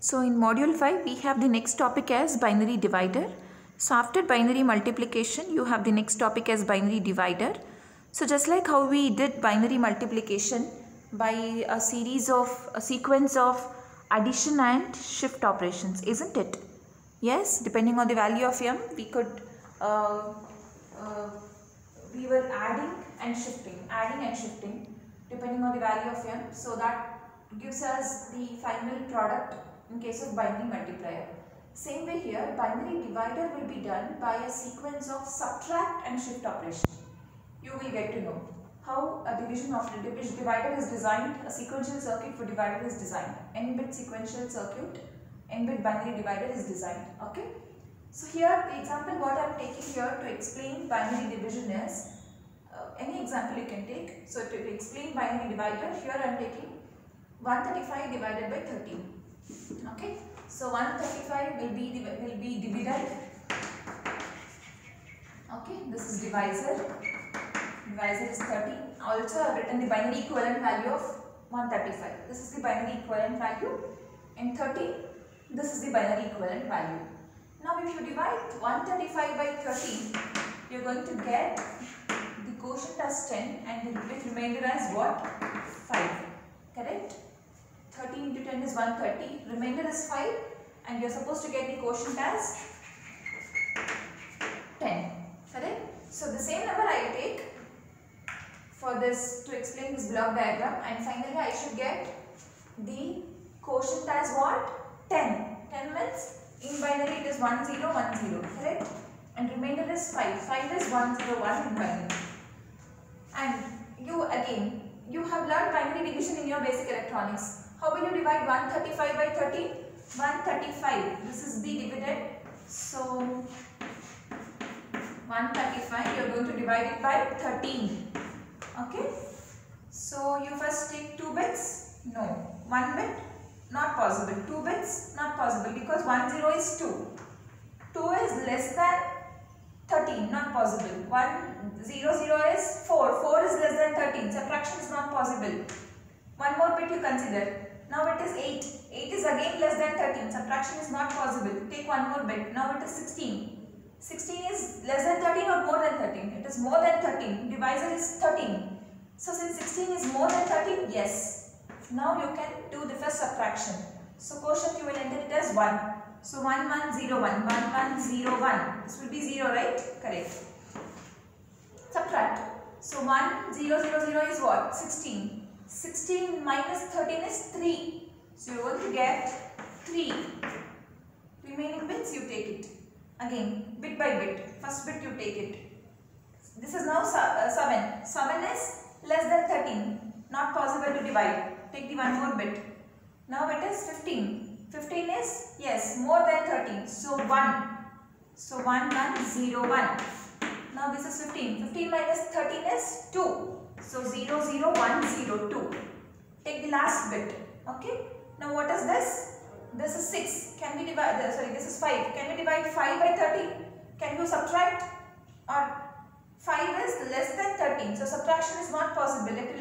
So in module 5 we have the next topic as binary divider. So after binary multiplication you have the next topic as binary divider. So just like how we did binary multiplication by a sequence of addition and shift operations, isn't it? Yes, depending on the value of m we were adding and shifting depending on the value of m, so that gives us the final product in case of binary multiplier. Same way here, binary divider will be done by a sequence of subtract and shift operation. You will get to know how a divider is designed, a sequential circuit for divider is designed. N-bit sequential circuit, N-bit binary divider is designed. Okay. So here the example what I am taking here to explain binary division is, any example you can take. So to explain binary divider, here I am taking 135 divided by 13. Okay, so 135 will be divided. Okay, this is divisor. Divisor is 13. Also I have written the binary equivalent value of 135. This is the binary equivalent value, and 13. This is the binary equivalent value. Now if you divide 135 by 13, you are going to get the quotient as 10 and the remainder as what? 5. Correct? 13 into 10 is 130, remainder is 5, and you are supposed to get the quotient as 10. Correct? So the same number I will take for this to explain this block diagram, and finally I should get the quotient as what? 10. 10 means in binary it is 1 0 1 0, correct? And remainder is 5. 5 is 1 0 1 in binary. And you have learned binary division in your basic electronics. How will you divide 135 by 13? 135. This is the dividend. So 135 you are going to divide it by 13. Okay. So you first take 2 bits. No. 1 bit. Not possible. 2 bits. Not possible because 1 0 is 2. 2 is less than 13. Not possible. 1 0 0 is 4. 4 is less than 13. Subtraction is not possible. One more bit you consider. Now it is 8. 8 is again less than 13. Subtraction is not possible. Take one more bit. Now it is 16. 16 is less than 13 or more than 13? It is more than 13. Divisor is 13. So since 16 is more than 13, yes. Now you can do the first subtraction. So quotient you will enter it as 1. So 1 1 0 1. 1 1 0 1. This will be 0, right? Correct. Subtract. So 1 0 0 0 is what? 16. 16 minus 13 is 3. So you are going to get 3. Remaining bits you take it. Again, bit by bit. First bit you take it. This is now 7. 7 is less than 13. Not possible to divide. Take the one more bit. Now it is 15. 15 is, yes, more than 13. So 1. So 1 1 0 1. Now this is 15. 15 minus 13 is 2. So 0 0 1 0 2. Take the last bit. Okay. Now what is this? This is 6. Can we divide? Sorry, this is 5. Can we divide 5 by 13? Can you subtract? Or 5 is less than 13. So subtraction is not possible. It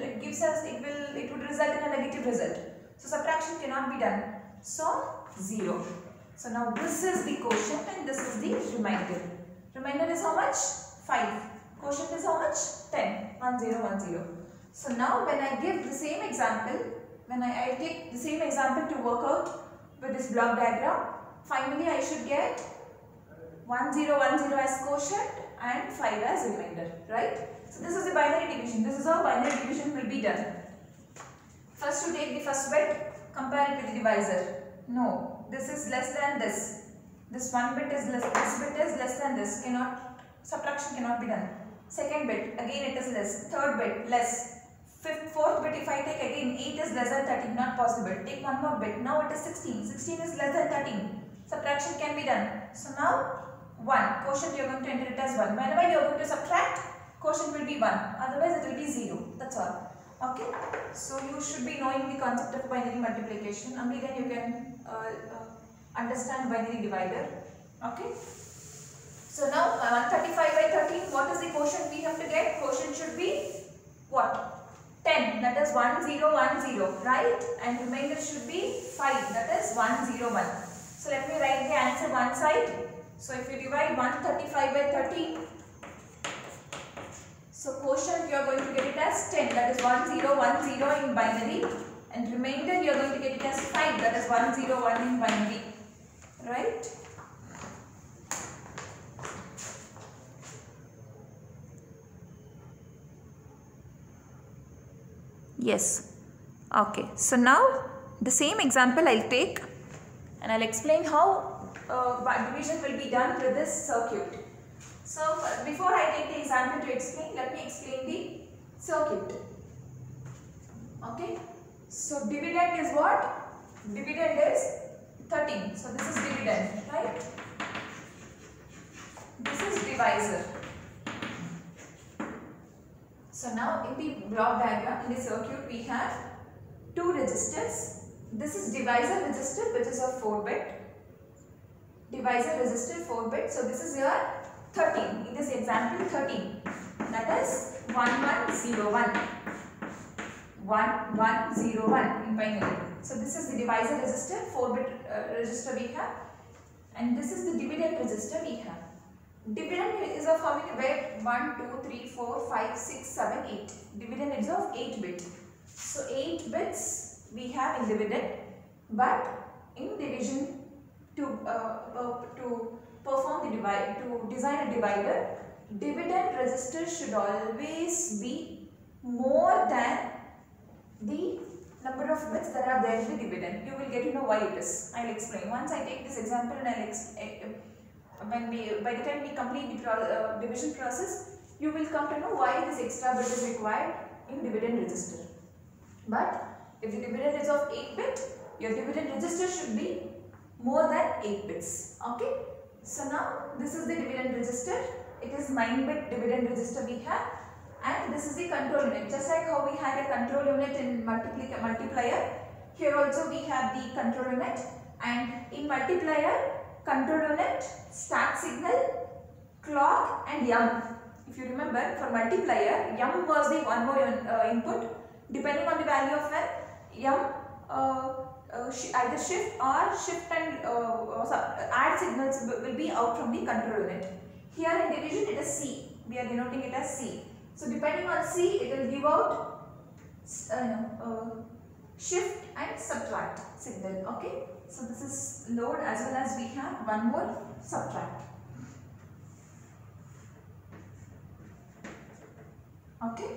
would result in a negative result. So subtraction cannot be done. So 0. So now this is the quotient and this is the remainder. Remainder is how much? 5. Quotient is how much? 10. 1 0 1 0. So now when I give the same example, when I take the same example to work out with this block diagram, finally I should get 1 0 1 0 as quotient and 5 as remainder, right? So this is the binary division. This is how binary division will be done. First you take the first bit, compare it with the divisor. No, this is less than this. This one bit is less, this bit is less than this. Subtraction cannot be done. Second bit, again it is less. Third bit, less. Fourth bit, if I take again, 8 is less than 13, not possible. Take one more bit. Now it is 16. 16 is less than 13. Subtraction can be done. So now 1. Quotient you are going to enter it as 1. Whenever you are going to subtract, quotient will be 1. Otherwise it will be 0. That's all. Okay. So you should be knowing the concept of binary multiplication. Only then you can understand binary divider. Okay. So now 135 by 13, what is the quotient we have to get? Quotient should be what? 10, that is 1 0 1 0, right? And remainder should be 5, that is is 101. So let me write the answer one side. So if you divide 135 by 30, so quotient you are going to get it as 10, that is 1010 in binary, and remainder you are going to get it as 5, that is 101 in binary, right? Yes. Okay. So now the same example I'll take and I'll explain how division will be done with this circuit. So before I take the example to explain, let me explain the circuit. Okay. So dividend is what? Dividend is 13. So this is dividend, right? This is divisor. So now in the block diagram, in the circuit, we have two resistors. This is divisor resistor, which is a 4-bit. Divisor resistor 4-bit. So this is your 13. In this example, 13. That is 1101. 1101 in binary. So this is the divisor resistor, 4-bit resistor we have. And this is the dividend resistor we have. Dividend is of how many bit? 1, 2, 3, 4, 5, 6, 7, 8. Dividend is of 8 bit. So 8 bits we have in dividend, but in division to perform the divide, to design a divider, dividend resistor should always be more than the number of bits that are there in the dividend. You will get to know why it is. I'll explain. Once I take this example and I'll explain. By the time we complete the division process, you will come to know why this extra bit is required in dividend register. But if the dividend is of 8 bit, your dividend register should be more than 8 bits. Okay. So now this is the dividend register. It is 9-bit dividend register we have, and this is the control unit. Just like how we had a control unit in multiplier, here also we have the control unit, and in multiplier, control unit, start signal, clock and yum. If you remember, for multiplier, yum was the one more input. Depending on the value of n, yum either shift or shift and add signals will be out from the control unit. Here in division it is C. We are denoting it as C. So depending on C, it will give out shift and subtract signal. Okay. So this is load as well as we have one more subtract. Okay.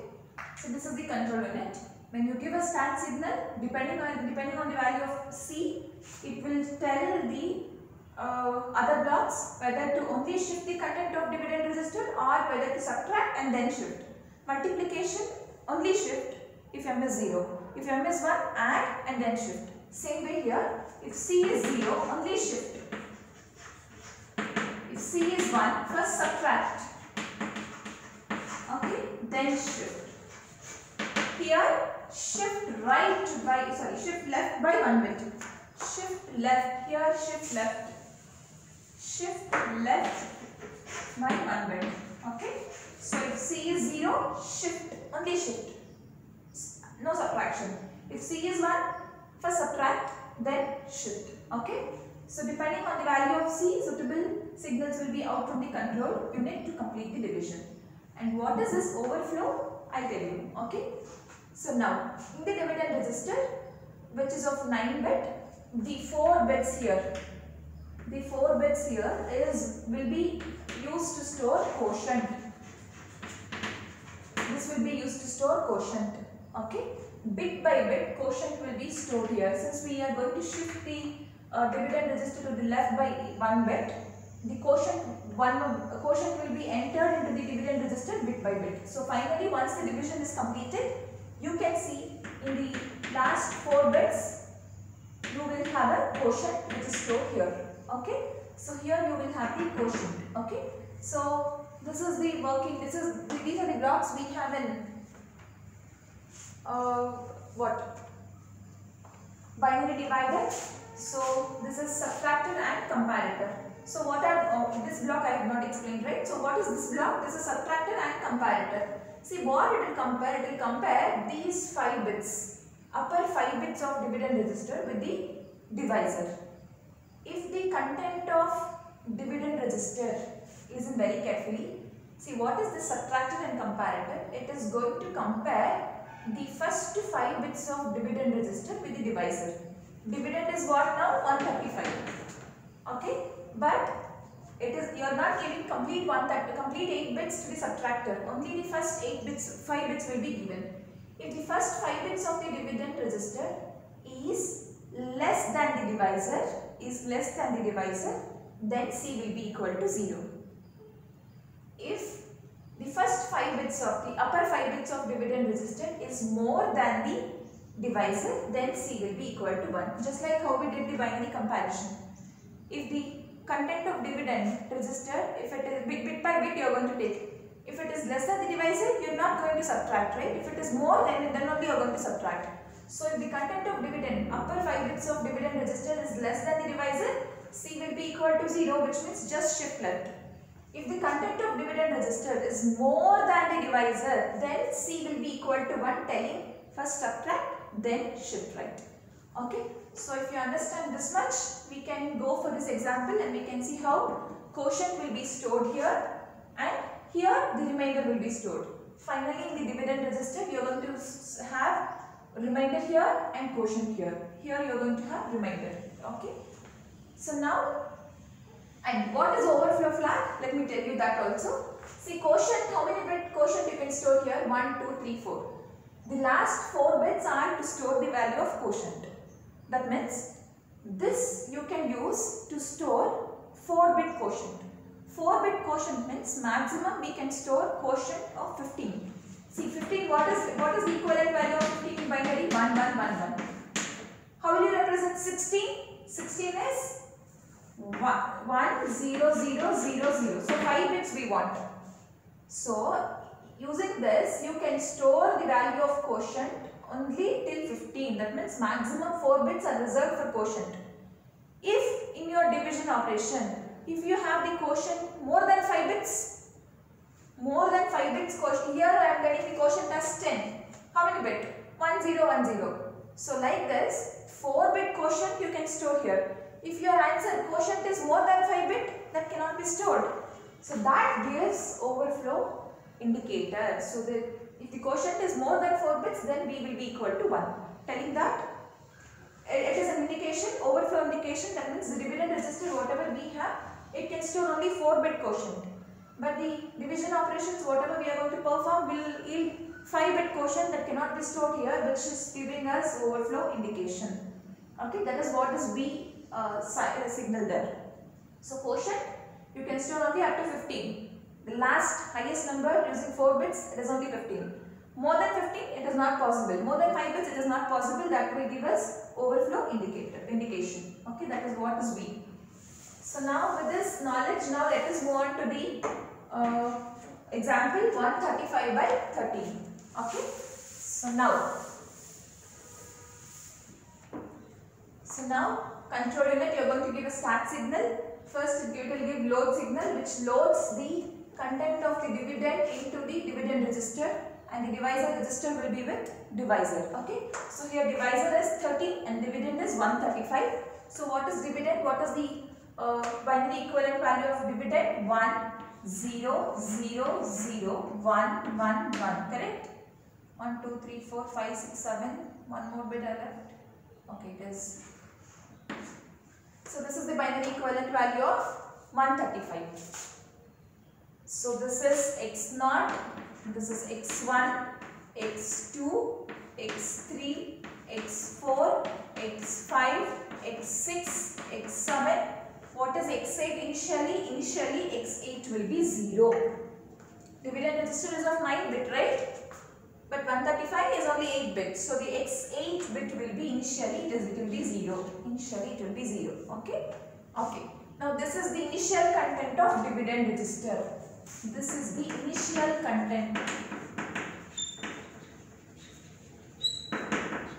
So this is the control unit. When you give a start signal, depending on the value of C, it will tell the other blocks whether to only shift the content of dividend resistor or whether to subtract and then shift. Multiplication, only shift if m is 0. If m is 1, add and then shift. Same way here, if C is 0, only shift. If C is 1, first subtract. Okay, then shift. Here, shift shift left by 1 bit. Shift left, here shift left. Shift left by 1 bit. Okay, so if C is 0, shift, only shift. No subtraction. If C is 1, first subtract, then shift. Okay. So depending on the value of C, suitable signals will be out from the control unit to complete the division. And what is this overflow? I'll tell you. Okay. So now in the dividend register, which is of 9-bit, the 4 bits here. The 4 bits here will be used to store quotient. This will be used to store quotient. Okay. Bit by bit, quotient will be stored here. Since we are going to shift the dividend register to the left by 1 bit, the quotient will be entered into the dividend register bit by bit. So finally, once the division is completed, you can see in the last 4 bits, you will have a quotient which is stored here. Okay. So here you will have the quotient. Okay. So this is the working. These are the blocks we have in binary divider. So this is subtractor and comparator. So what are this block I have not explained, right? So what is this block? This is subtractor and comparator. See what it will compare? It will compare these 5 bits, upper 5 bits of dividend register with the divisor. If the content of dividend register, listen very carefully. See, what is the subtractor and comparator? It is going to compare the first 5 bits of dividend register with the divisor. Dividend is what now? 135. Okay, but it is, you are not giving complete 8 bits to the subtractor. Only the first 5 bits will be given. If the first 5 bits of the dividend register is less than the divisor, then C will be equal to 0. If the first 5 bits of the upper 5 bits of dividend register is more than the divisor, then C will be equal to 1. Just like how we did the binary comparison. If the content of dividend register, if it is bit by bit you are going to take. If it is less than the divisor, you are not going to subtract, right? If it is more, then only you are going to subtract. So if the content of dividend, upper 5 bits of dividend register is less than the divisor, C will be equal to 0, which means just shift left. If the content of dividend register is more than the divisor, then C will be equal to 1, telling first subtract, then shift right. Okay. So if you understand this much, we can go for this example and we can see how quotient will be stored here and here the remainder will be stored. Finally, in the dividend register, you are going to have remainder here and quotient here. Here you are going to have remainder. Okay. So now, and what is overflow flag? Let me tell you that also. See, quotient, how many bit quotient you can store here? 1, 2, 3, 4. The last 4 bits are to store the value of quotient. That means this you can use to store 4-bit quotient. 4-bit quotient means maximum we can store quotient of 15. See, 15, what is the equivalent value of 15 in binary? 1, 1, 1, 1. How will you represent 16? 16 is 1, 0, 0, 0, 0. So 5 bits we want. So using this, you can store the value of quotient only till 15. That means maximum 4 bits are reserved for quotient. If in your division operation, if you have the quotient more than 5 bits, quotient, here I am getting the quotient as 10. How many bit? 1, 0, 1, 0. So like this, 4-bit quotient you can store here. If your answer quotient is more than 5 bit, that cannot be stored. So that gives overflow indicator. So if the quotient is more than 4 bits, then B will be equal to 1. Telling that it is an indication, overflow indication. That means the dividend register, whatever we have, it can store only 4-bit quotient. But the division operations, whatever we are going to perform, will yield 5-bit quotient that cannot be stored here, which is giving us overflow indication. Okay, that is what is B signal there. So quotient, you can store only up to 15. The last highest number using 4 bits, it is only 15. More than 15, it is not possible. More than 5 bits, it is not possible. That will give us overflow indication. Okay, that is what is B. So now with this knowledge, now let us move on to the example 135 by 13. Okay. So now control unit, you are going to give a start signal. First it will give load signal, which loads the content of the dividend into the dividend register, and the divisor register will be with divisor. Okay. So here divisor is 13 and dividend is 135. So what is dividend? What is the binary equivalent value of dividend? 1, 0, 0, 0, 1, 1, 1. Correct? 1, 2, 3, 4, 5, 6, 7. One more bit I left. Okay, it is. So this is the binary equivalent value of 135. So this is x0, this is x1, x2, x3, x4, x5, x6, x7. What is x8 initially? Initially x8 will be 0. Dividend register is of 9 bit, right? But 135 is only 8 bits. So the x8 bit will be initially, it will be 0. Initially it will be 0. Okay? Okay. Now this is the initial content of dividend register. This is the initial content.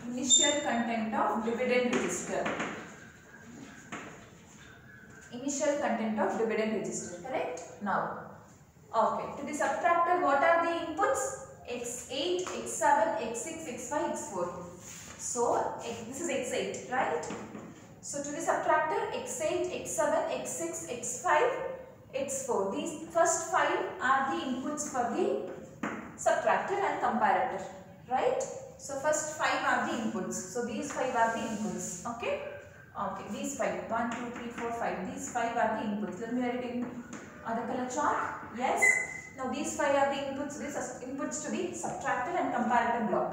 Initial content of dividend register. Initial content of dividend register. Correct? Now. Okay. To the subtractor, what are the inputs? x8, x7, x6, x5, x4. So this is x8, right? So to the subtractor, x8, x7, x6, x5, x4. These first 5 are the inputs for the subtractor and comparator, right? So first 5 are the inputs. So these 5 are the inputs. Okay. Okay. These 5. 1, 2, 3, 4, 5. These 5 are the inputs. Let me write it in other color chart. Yes. Now these 5 are the inputs. These are inputs to the subtractor and comparator block.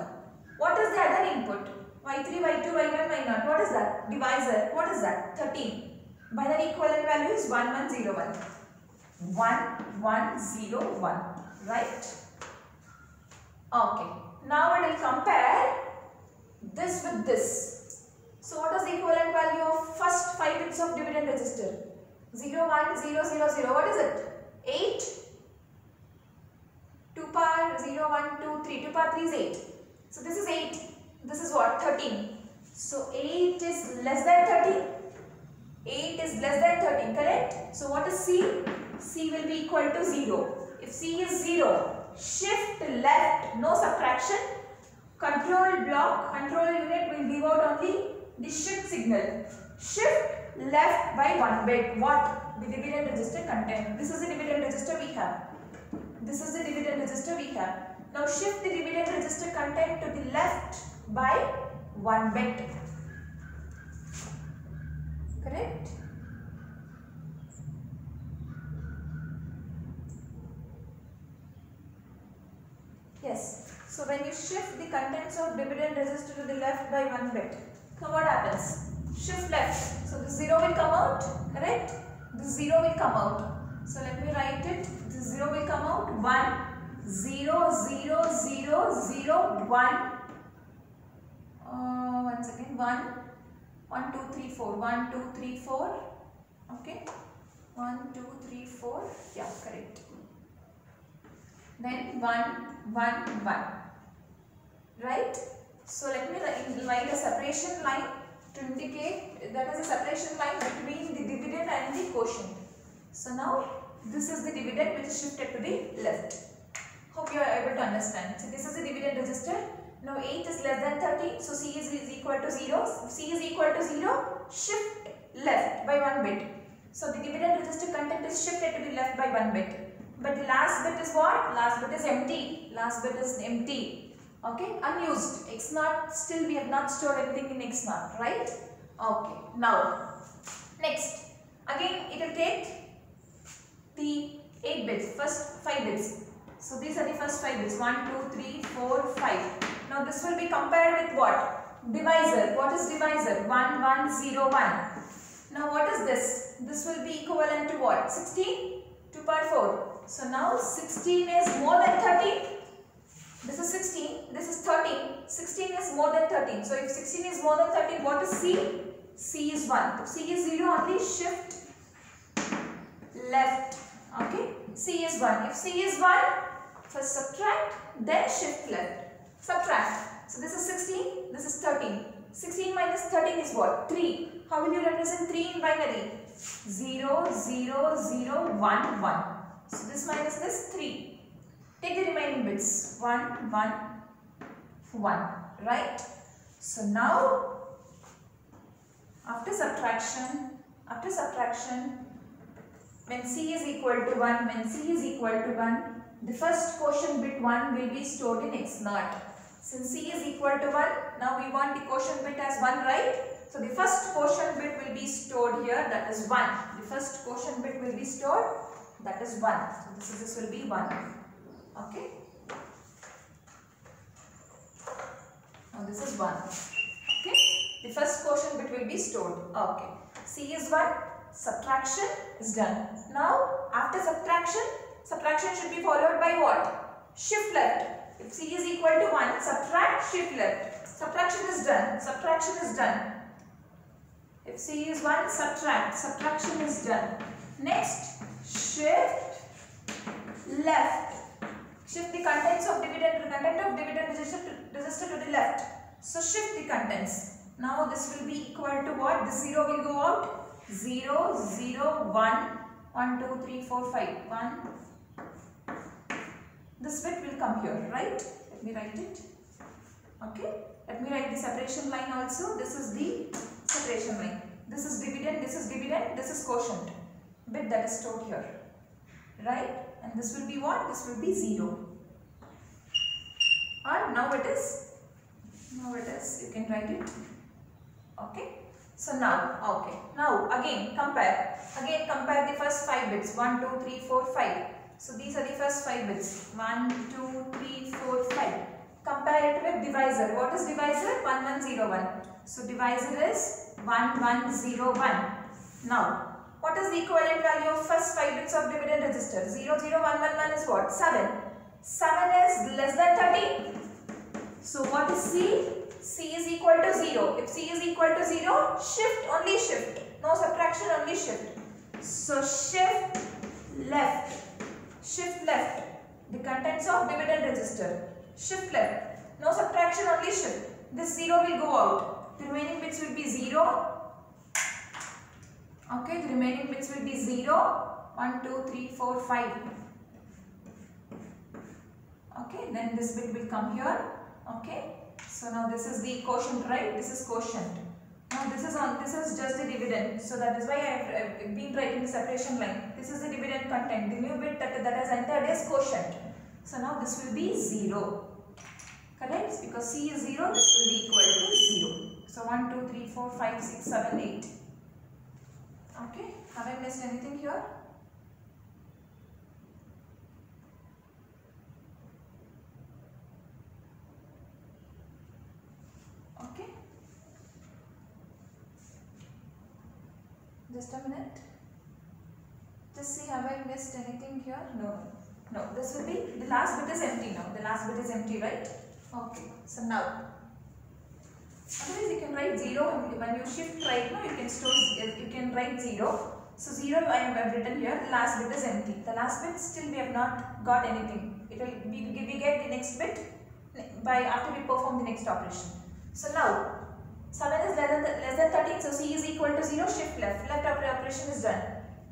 What is the other input? Y3, Y2, Y1, Y0. What is that? Divisor. What is that? 13. Binary equivalent value is 1, 1, 0, 1. 1, 1, 0, 1. Right? Okay. Now we will compare this with this. So what is the equivalent value of first 5 bits of dividend register? 0, 1, 0, 0, 0. What is it? 8. 2 power 0, 1, 2, 3. 2 power 3 is 8. So this is 8. This is what? 13. So 8 is less than 13. 8 is less than 13. Correct? So what is C? C will be equal to 0. If C is 0, shift left, no subtraction. Control block, control unit will give out only the shift signal. Shift left by 1 bit. What? The dividend register content. This is the dividend register we have. This is the dividend register we have. Now shift the dividend register content to the left by 1 bit. Correct? Yes. So when you shift the contents of dividend register to the left by 1 bit, so what happens? Shift left. So the 0 will come out. Correct? The 0 will come out. So let me write it. The 0 will come out. 1, 0, 0, 0, 0, 1. Once again, 1, 1, 2, 3, 4. 1, 2, 3, 4. Okay. 1, 2, 3, 4. Yeah, correct. Then 1, 1, 1. Right? So let me write a separation line to indicate that is a separation line between the dividend and the quotient. So now this is the dividend which is shifted to the left. Hope you are able to understand. So this is the dividend register. Now 8 is less than 13. So C is equal to 0. If C is equal to 0, shift left by 1 bit. So the dividend register content is shifted to the left by 1 bit. But the last bit is what? Last bit is empty. Last bit is empty. Okay, unused. X0, still we have not stored anything in X0, right? Okay, now, next. Again, it will take the 8 bits, first 5 bits. So these are the first 5 bits. 1, 2, 3, 4, 5. Now this will be compared with what? Divisor. What is divisor? 1, 1, 0, 1. Now what is this? This will be equivalent to what? 16? 2 power 4. So now 16 is more than 13. This is 16. This is 13. 16 is more than 13. So if 16 is more than 13, what is C? C is 1. If C is 0, only shift left. Okay. C is 1. If C is 1, first subtract, then shift left. Subtract. So this is 16. This is 13. 16 minus 13 is what? 3. How will you represent 3 in binary? 0, 0, 0, 1, 1. So this minus this 3. Take the remaining bits. 1, 1, 1. Right? So now, after subtraction, when C is equal to 1, the first quotient bit 1 will be stored in X0. Since C is equal to 1, now we want the quotient bit as 1, right? So the first quotient bit will be stored here, that is 1. The first quotient bit will be stored, that is 1. So this will be 1. Okay. Now this is 1. Okay. The first quotient bit will be stored. Okay. C is 1. Subtraction is done. Now after subtraction should be followed by what? Shift left. If C is equal to 1, subtract, shift left. Subtraction is done. If C is 1, subtraction is done. Next, shift left. Shift the contents of dividend register to the left. So shift the contents. Now this will be equal to what? The 0 will go out. 0, 0, 1, 1, 2, 3, 4, 5. 1. This bit will come here, right? Let me write it. Okay. Let me write the separation line also. This is the separation line. dividend, this is quotient bit that is stored here, right? And this will be what? This will be 0. Or now it is, you can write it. Okay. So now, okay. Now again compare the first 5 bits. 1, 2, 3, 4, 5. So these are the first 5 bits. 1, 2, 3, 4, 5. Compare it with divisor. What is divisor? 1, 1, 0, 1. So divisor is 1, 1, 0, 1. Now, what is the equivalent value of first 5 bits of dividend register? 0, 0, 1, 1, 1 is what? 7. 7 is less than 30. So what is C? C is equal to 0. If C is equal to 0, shift, only shift. No subtraction, only shift. So shift left. Shift left. The contents of dividend register. Shift left. No subtraction, only shift. This 0 will go out. The remaining bits will be 0. Okay, the remaining bits will be 0. 1, 2, 3, 4, 5. Okay, then this bit will come here. Okay, so now this is the quotient, right? This is quotient. Now this is just the dividend. So that is why I have been writing the separation line. This is the dividend content. The new bit that has entered is quotient. So now this will be 0. Correct? Because C is 0, this will be equal to 0. So 1, 2, 3, 4, 5, 6, 7, 8. Okay, have I missed anything here? Okay, just a minute. Just see, have I missed anything here? No, this will be, the last bit is empty now. The last bit is empty, right? Okay, so now, otherwise you can write 0 when you shift right now, you can write 0. So 0 I have written here, the last bit is empty. The last bit still we have not got anything. It will we get the next bit after we perform the next operation. So now 7 is less than 13, so C is equal to 0, shift left. Left operation is done.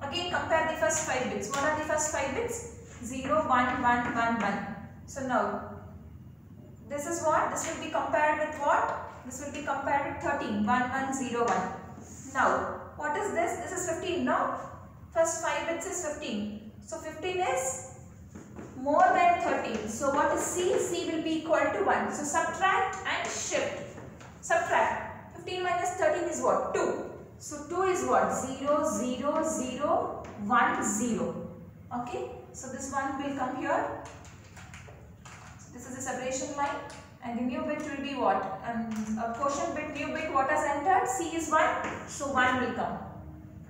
Again compare the first 5 bits. What are the first 5 bits? 0, 1, 1, 1, 1. So now this is what? This will be compared with what? This will be compared with 13. 1, 1, 0, 1. Now what is this? This is 15 now. First 5 bits is 15. So 15 is more than 13. So what is C? C will be equal to 1. So subtract and shift. Subtract. 15 minus 13 is what? 2. So 2 is what? 0, 0, 0, 1, 0. Okay. So this 1 will come here. So this is the separation line. And the new bit will be what? A quotient bit, new bit, what has entered? C is 1. So 1 will come.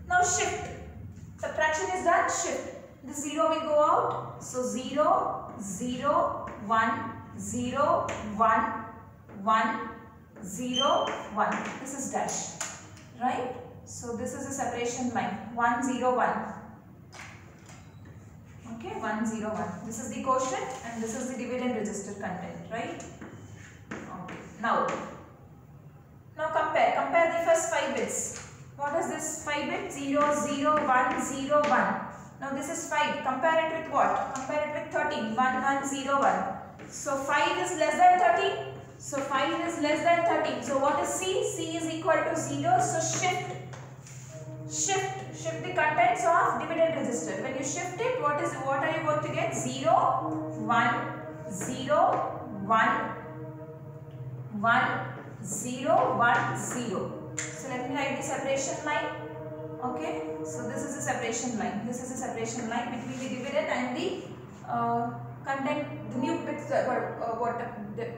Now shift. Subtraction is done. Shift. The 0 will go out. So 0, 0, 1, 0, 1, 1, 0, 1. This is dash. Right? So this is a separation line. 1, 0, 1. Okay, 1, 0, 1. This is the quotient and this is the dividend register content. Right? Okay. Now compare the first 5 bits. What is this 5 bit? 0, 0, 1, 0, 1. Now this is 5. Compare it with what? Compare it with 13. 1, 1, 0, 1. So 5 is less than 13. So 5 is less than 13. So what is C? C is equal to 0. So shift the contents of dividend register. When you shift it, what are you going to get? 0, 1, 0, 1, 1, 0, 1, 0. So let me write the separation line. Okay. So this is the separation line. This is the separation line between the dividend and the content, the new bits,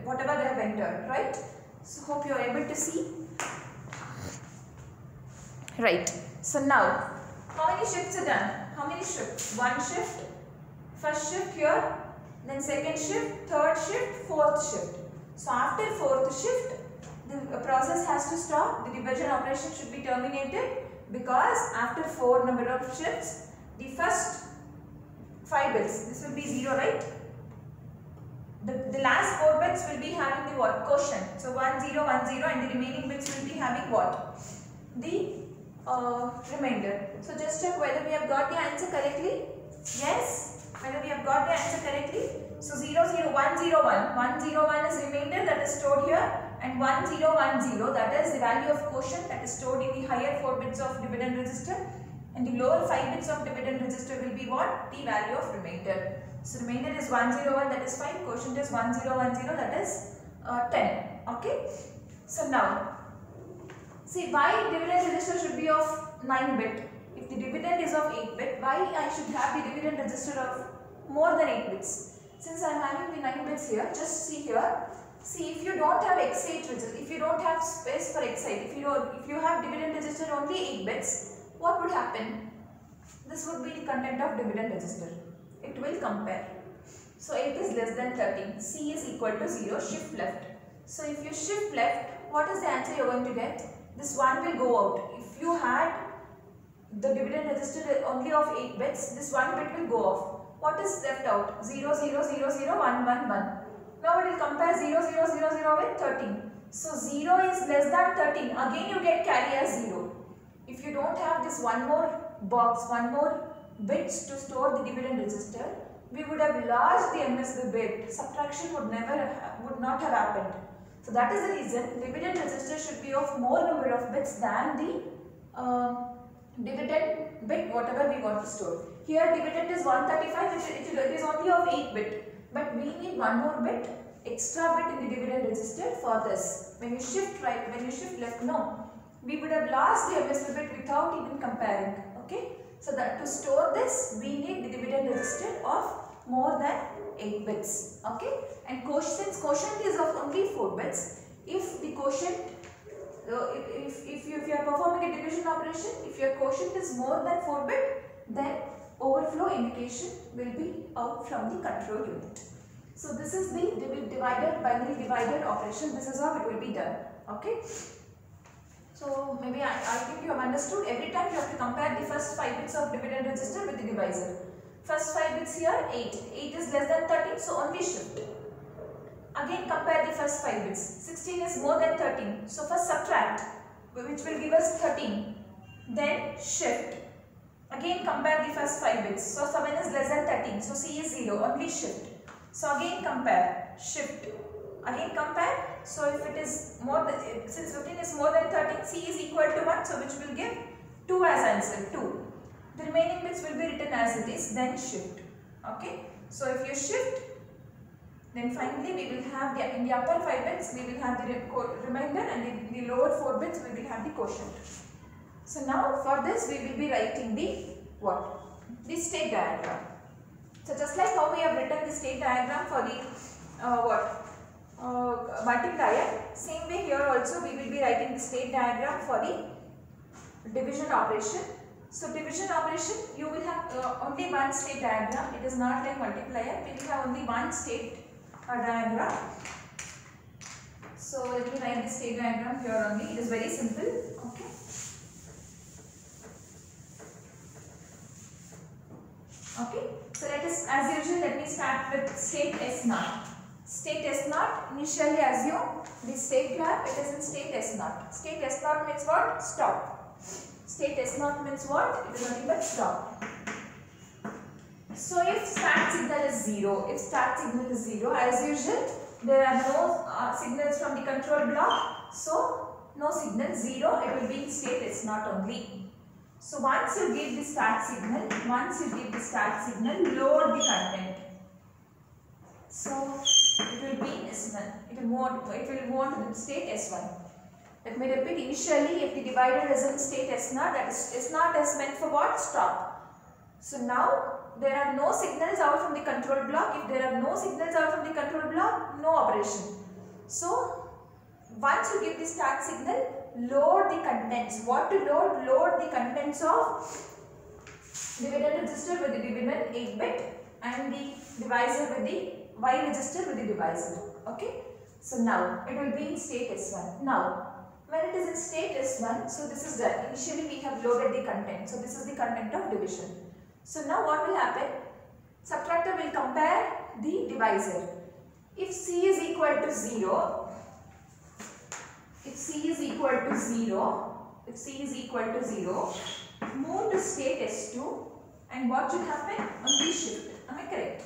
whatever they have entered. Right. So hope you are able to see. Right. So now, how many shifts are done? How many shifts? One shift. First shift here. Then second shift, third shift, fourth shift. So after fourth shift, the process has to stop. The division operation should be terminated because after 4 number of shifts, the first 5 bits, this will be 0, right? The last 4 bits will be having the what? Quotient. So 1, 0, 1, 0 and the remaining bits will be having what? The remainder. So just check whether we have got the answer correctly. Yes, whether we have got the answer correctly. So 0, 0, 1, 0, 1. 1, 0, 1 is remainder that is stored here and 1010, that is the value of quotient that is stored in the higher 4 bits of dividend register, and the lower 5 bits of dividend register will be what? The value of remainder. So remainder is 101, that is 5, quotient is 1010, that is 10. Okay. So now, see why dividend register should be of 9 bit. If the dividend is of 8 bit, why I should have the dividend register of more than 8 bits? Since I am having the 9 bits here, just see here. See, if you don't have X8 register, if you don't have space for X8, if you have dividend register only 8 bits, what would happen? This would be the content of dividend register. It will compare. So 8 is less than 13. C is equal to 0. Shift left. So if you shift left, what is the answer you are going to get? This 1 will go out. If you had the dividend register only of 8 bits, this 1 bit will go off. What is left out? 0, 0, 0, 0, 1, 1, 1. Now it will compare 0, 0, 0, 0 with 13. So 0 is less than 13. Again you get carry as 0. If you don't have this one more box, one more bits to store the dividend register, we would have lost the MSB bit. Subtraction would not have happened. So that is the reason dividend register should be of more number of bits than the dividend bit whatever we want to store. Here dividend is 135, it is only of 8 bit, but we need one more bit, extra bit in the dividend register for this. When you shift right, when you shift left, no, we would have lost the MSB bit without even comparing. Okay, so that to store this we need the dividend register of more than 8 bits. Okay, and since quotient is of only 4 bits, if the quotient if you are performing a division operation, if your quotient is more than 4 bit, then overflow indication will be out from the control unit. So this is the binary divider operation. This is how it will be done. Okay. So maybe I think you have understood. Every time you have to compare the first 5 bits of dividend register with the divisor. First 5 bits here 8. 8 is less than 13, so only shift. Again compare the first 5 bits. 16 is more than 13. So first subtract, which will give us 13. Then shift. Again compare the first 5 bits. So 7 is less than 13. So C is 0. Only shift. So again compare. Shift. Again compare. So if it is more than, since 15 is more than 13, C is equal to 1. So which will give 2 as answer. 2. The remaining bits will be written as it is. Then shift. Okay. So if you shift, then finally we will have in the upper 5 bits we will have the remainder, and in the lower 4 bits we will have the quotient. So now for this we will be writing the what? The state diagram. So just like how we have written the state diagram for the multiplier, same way here also we will be writing the state diagram for the division operation. So division operation, you will have only one state diagram. It is not like multiplier. We will have only one state diagram. So let me write the state diagram here only. It is very simple. Okay. Okay. So let us, as usual, let me start with state S0. State S0, initially assume the state graph, it is in state S0. State S0 means what? Stop. State S0 means what? It is nothing but stop. So if start signal is 0, as usual, there are no signals from the control block. So no signal, 0, it will be in state S0 only. So once you give the start signal, load the content. So it will be in S1. It will move on to the state S1. Let me repeat. Initially, if the divider is in state S0, that is S0 is meant for what? Stop. So now there are no signals out from the control block. If there are no signals out from the control block, no operation. So once you give the start signal, load the contents. What to load? Load the contents of dividend register with the dividend 8-bit and the divisor with the Y register with the divisor. Okay. So now it will be in state S1. Now when it is in state S1, so this is done. Initially we have loaded the content. So this is the content of division. So now what will happen? Subtractor will compare the divisor. If C is equal to 0, move to state S2, and what should happen? Only shift. Am I correct?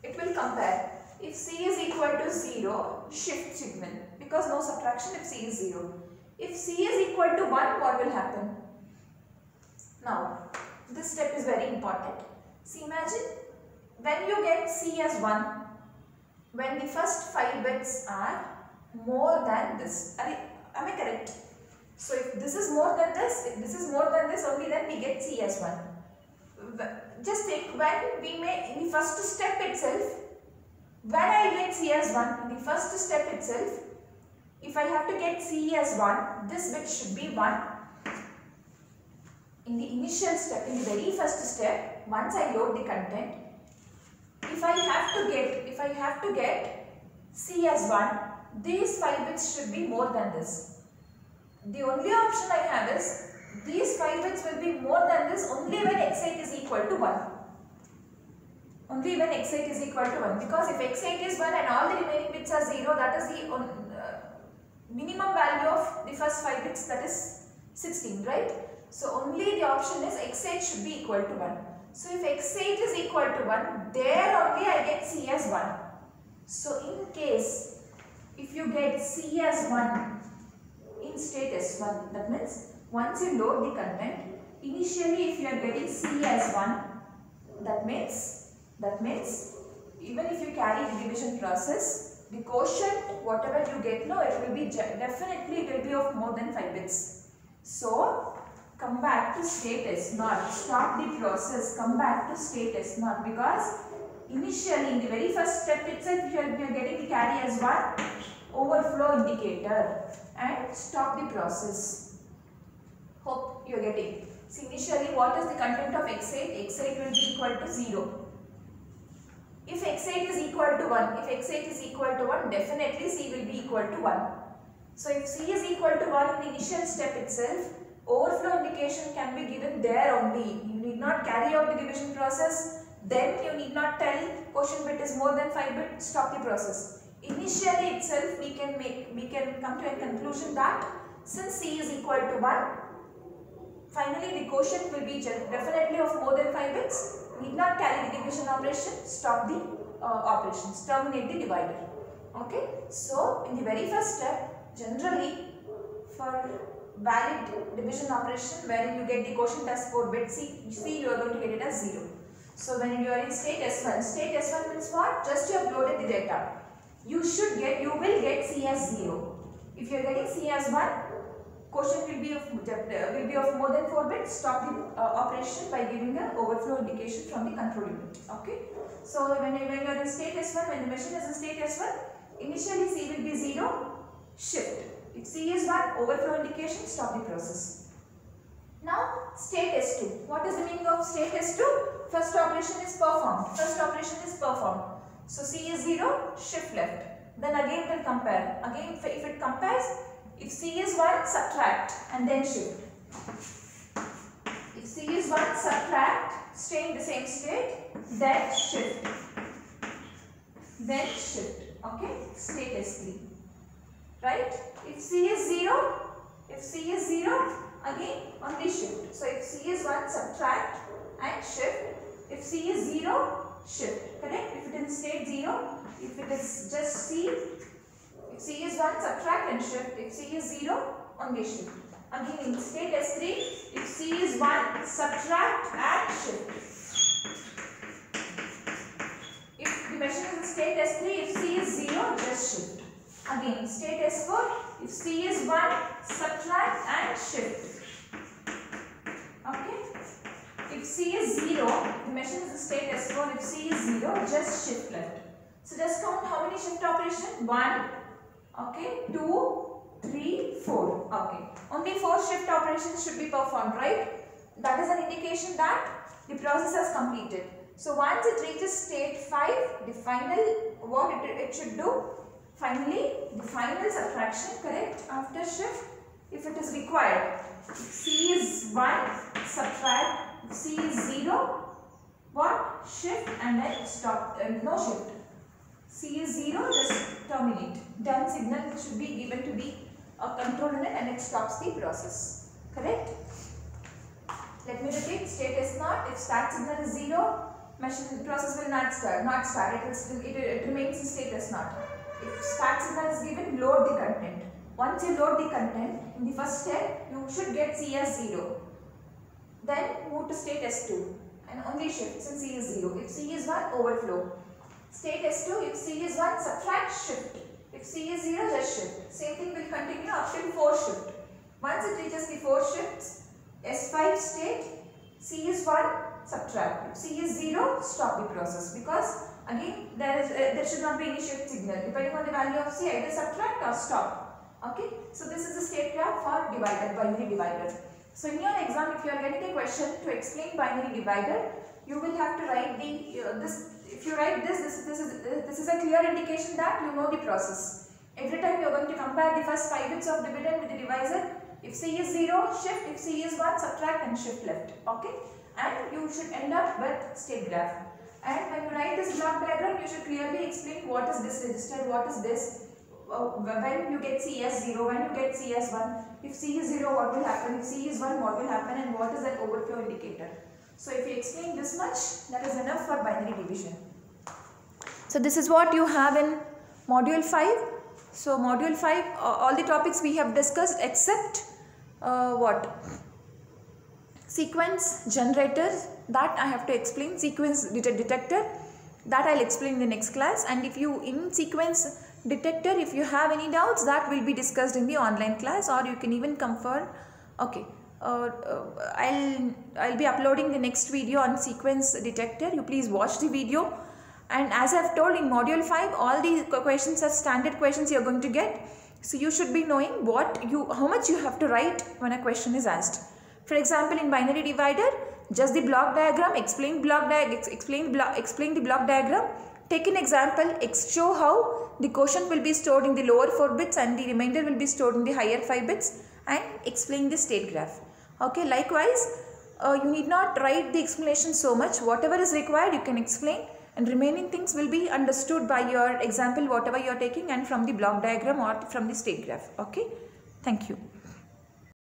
It will compare. If C is equal to 0, shift signal. because no subtraction if C is 0. If C is equal to 1, what will happen? Now, this step is very important. See, imagine when you get C as 1, when the first 5 bits are more than this. Am I correct? So, if this is more than this, if this is more than this, only then we get C as 1. Just think, when we may, in the first step itself, when I get C as 1, in the first step itself, if I have to get C as 1, this bit should be 1. In the initial step, in the very first step, once I load the content, if I have to get C as 1, these 5 bits should be more than this. The only option I have is, these 5 bits will be more than this only when x8 is equal to 1. Only when x8 is equal to 1. Because if x8 is 1 and all the remaining bits are 0, that is the minimum value of the first 5 bits, that is 16, right? So only the option is x8 should be equal to 1. So if x8 is equal to 1, there only I get C as 1. So in case, if you get C as 1 in state S1, that means once you load the content, initially if you are getting C as 1, that means even if you carry the division process, the quotient, whatever you get now, it will be definitely it will be of more than 5 bits. So come back to state S0, stop the process, come back to state S0, because initially in the very first step itself you are getting the carry as 1, overflow indicator, and stop the process. Hope you are getting. See, initially what is the content of x8? x8 will be equal to 0. If x8 is equal to 1, definitely C will be equal to 1. So if C is equal to 1 in the initial step itself, overflow indication can be given there only. You need not carry out the division process. Then you need not tell quotient bit is more than 5 bit, stop the process. Initially itself we can come to a conclusion that since C is equal to 1, finally the quotient will be definitely of more than 5 bits. Need not carry the division operation, stop the operations, terminate the divider. Okay. So in the very first step, generally for valid division operation wherein you get the quotient as 4 bit C, you are going to get it as 0. So when you are in state S1 means what? Just you have loaded the data. You will get C as 0. If you are getting C as 1, quotient will be of more than 4 bits. Stop the operation by giving an overflow indication from the control unit. Okay. So when you are in state S1, when the machine is in state S1, initially C will be 0, shift. If C is 1, overflow indication, stop the process. Now state S2. What is the meaning of state S2? First operation is performed. So C is 0, shift left. Then again it will compare. Again if it compares, if C is 1, subtract and then shift. If C is 1, subtract, stay in the same state, then shift. Okay, state S3. Right? If C is 0, again only shift. So if C is 1, subtract and shift. If C is 0, shift. Correct? If it is state 0, if it is just C, if C is 1, subtract and shift. If C is 0, only shift. Again in state S3, if C is 1, subtract and shift. If the machine is in state S3, if C is 0, just shift. Again state S4, if C is 1, subtract and shift. Okay. If C is 0, the machine is in state S4, if C is 0, just shift left. So just count how many shift operations? 1, okay, 2, 3, 4. Okay. Only 4 shift operations should be performed, right? That is an indication that the process has completed. So once it reaches state 5, the final, what it should do? Finally, the final subtraction, correct, after shift, if it is required. If C is 1, subtract. If C is 0, what? Shift and then stop, no shift. C is 0, just terminate. Done signal should be given to the control unit and it stops the process. Correct? Let me repeat. State S0. If start signal is 0, machine process will not start. It remains in state S0. if start signal is given, load the content. Once you load the content, in the first step, you should get C as 0. Then move to state S2 and only shift since C is 0. If C is 1, overflow. State S2, if C is 1, subtract, shift. If C is 0, just shift. Same thing will continue up till 4 shift. Once it reaches the 4 shifts, S5 state, C is 1, subtract. If C is 0, stop the process, because again there should not be any shift signal. Depending on the value of C, either subtract or stop. Okay, so this is the state graph for divider, binary divider. So in your exam, if you are getting a question to explain binary divider, you will have to write the this. If you write this is a clear indication that you know the process. Every time you are going to compare the first 5 bits of dividend with the divisor. If C is 0, shift. If C is 1, subtract and shift left. Okay, and you should end up with state graph. And when you write this block diagram, you should clearly explain what is this register, what is this. When you get C as 0, when you get C as 1, if C is 0, what will happen, if C is 1, what will happen, and what is that overflow indicator. So if you explain this much, that is enough for binary division. So this is what you have in module 5. So module 5, all the topics we have discussed except what? Sequence generator, that I have to explain. Sequence detector, that I will explain in the next class. And if you in sequence detector, if you have any doubts, that will be discussed in the online class, or you can even come for, okay, I'll be uploading the next video on sequence detector. You please watch the video. And as I have told, in module 5, all these questions are standard questions you are going to get. So you should be knowing how much you have to write when a question is asked. For example, in binary divider, just the block diagram, explain the block diagram. Take an example, show how the quotient will be stored in the lower 4 bits and the remainder will be stored in the higher 5 bits, and explain the state graph. Okay, likewise, you need not write the explanation so much. Whatever is required, you can explain, and remaining things will be understood by your example, whatever you are taking, and from the block diagram or from the state graph. Okay, thank you.